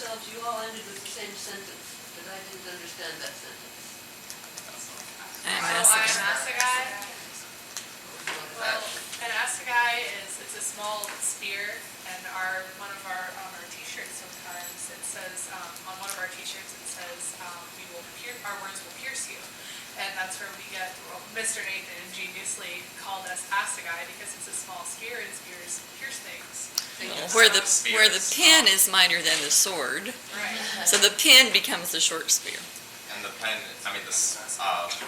yourselves, you all ended with the same sentence, but I didn't understand that sentence. I'm I'm Assegai. Well, an assegai it's a small spear, and one of our T-shirts sometimes it says on one of our T-shirts it says our words will pierce you, and that's where we get Mr. Nathan ingeniously called us assegai because it's a small spear and spears pierce things. Where the pen is mightier than the sword, Right. so the pen becomes the short spear. And the pen, the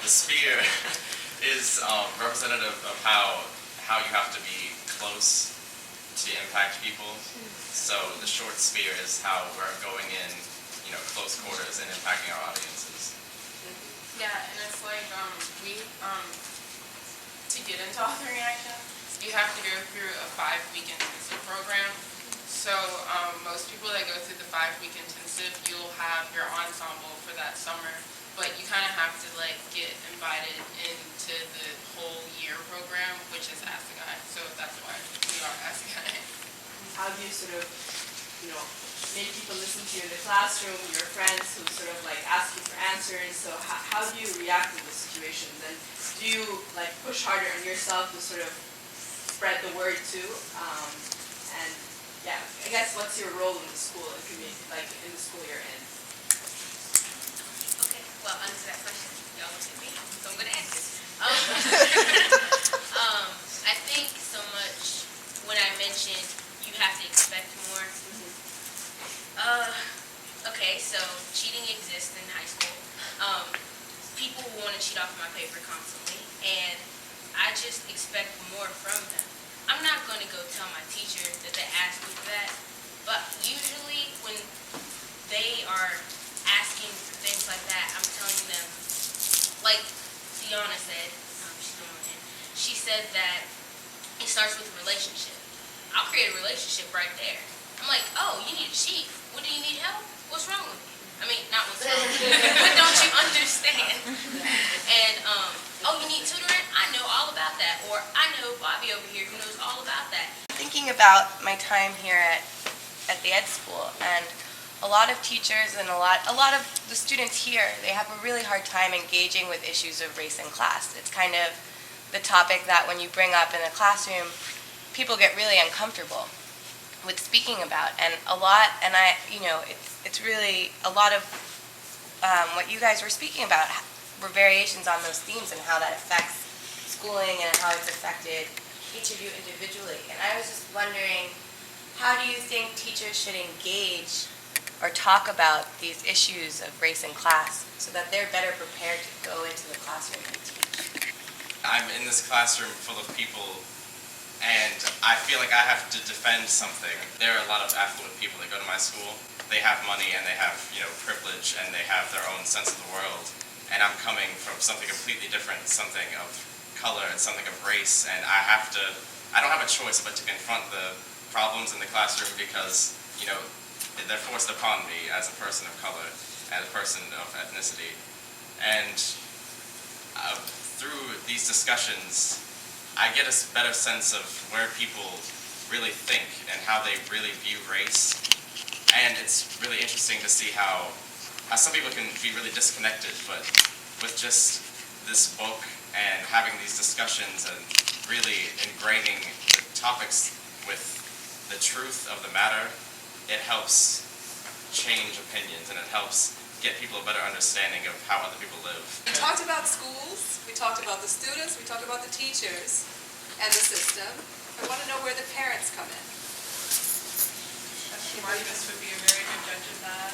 spear is representative of how you have to be close to impact people. So the short spear is how we're going in, close quarters and impacting our audiences. Yeah, and it's like to get into authoring action, you have to go through a 5-week intensive program. So most people that go through the 5-week intensive, you'll have your ensemble for that summer, but you kind of have to get invited into the whole year program, which is assegai. So that's why we are assegai. How do you sort of, make people listen to you in the classroom, your friends who sort of ask you for answers? So how do you react in those situations? And do you push harder on yourself to sort of spread the word too? And yeah, I guess what's your role in the school, in the community, in the school you're in? Okay, well, answer that question. Y'all look at me, so I'm going to answer. I think so much when I mentioned you have to expect more. Okay, so cheating exists in high school. People want to cheat off my paper constantly, and I just expect more from them. I'm not going to go tell my teacher that they asked me for that, but usually when they are asking for things like that, I'm telling them, like Tiana said, she said that it starts with a relationship. I'll create a relationship right there. I'm like, oh, you need a sheet. What, do you need help? What's wrong with you? I mean, not what's wrong with you, but don't you understand? And, oh, you need tutoring? I know all about that. Or I know Bobby over here who knows all about that. Thinking about my time here at the ed school, and a lot of teachers and a lot of the students here, they have a really hard time engaging with issues of race and class. It's kind of the topic that when you bring up in a classroom, people get really uncomfortable with speaking about, and it's really a lot of what you guys were speaking about were variations on those themes and how that affects schooling and how it's affected each of you individually. And I was just wondering, how do you think teachers should engage or talk about these issues of race and class so that they're better prepared to go into the classroom and teach? I'm in this classroom full of people, and I feel like I have to defend something. There are a lot of affluent people that go to my school. They have money and they have, privilege, and they have their own sense of the world. And I'm coming from something completely different, something of color and something of race, and I don't have a choice but to confront the problems in the classroom because, they're forced upon me as a person of color, as a person of ethnicity. And through these discussions, I get a better sense of where people really think and how they really view race. And it's really interesting to see how some people can be really disconnected, but with just this book and having these discussions and really ingraining the topics with the truth of the matter, it helps change opinions and it helps get people a better understanding of how other people live. We talked about schools, we talked about the students, we talked about the teachers and the system. I want to know where the parents come in. Marcus would be a very good judge of that.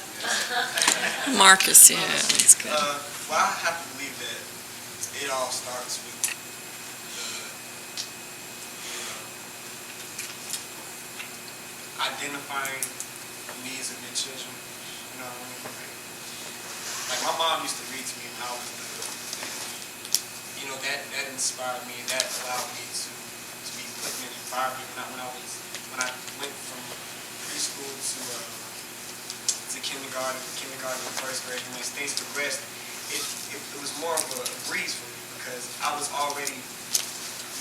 Marcus, yeah, that's good. Well, I have to believe that it all starts with identifying the needs of your children. You know what I mean? Like my mom used to read to me when I was little. That inspired me, and that allowed me to be put in an environment when I went from preschool to kindergarten to first grade, and as things progressed, it was more of a breeze for me because I was already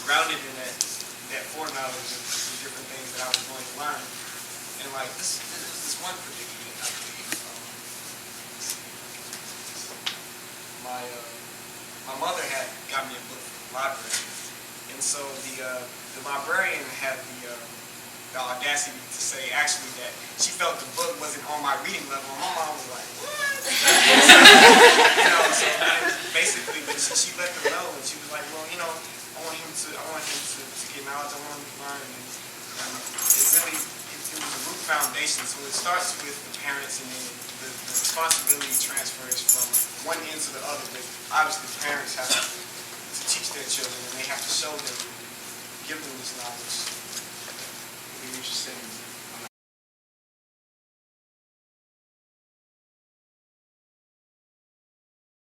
grounded in that foreknowledge of the different things that I was going to learn. And like this was this one predicament, I believe. My mother had got me a book from the library, and so the librarian had the audacity to say actually that she felt the book wasn't on my reading level. And my mom was like, what? So basically, but she let them know, and she was like, well, I want him to get knowledge, I want him to learn, and it was a root foundation. So it starts with the parents, and then the responsibility transfers from one end to the other. But obviously, the parents have to teach their children, and they have to show them, give them this knowledge. It'll be interesting.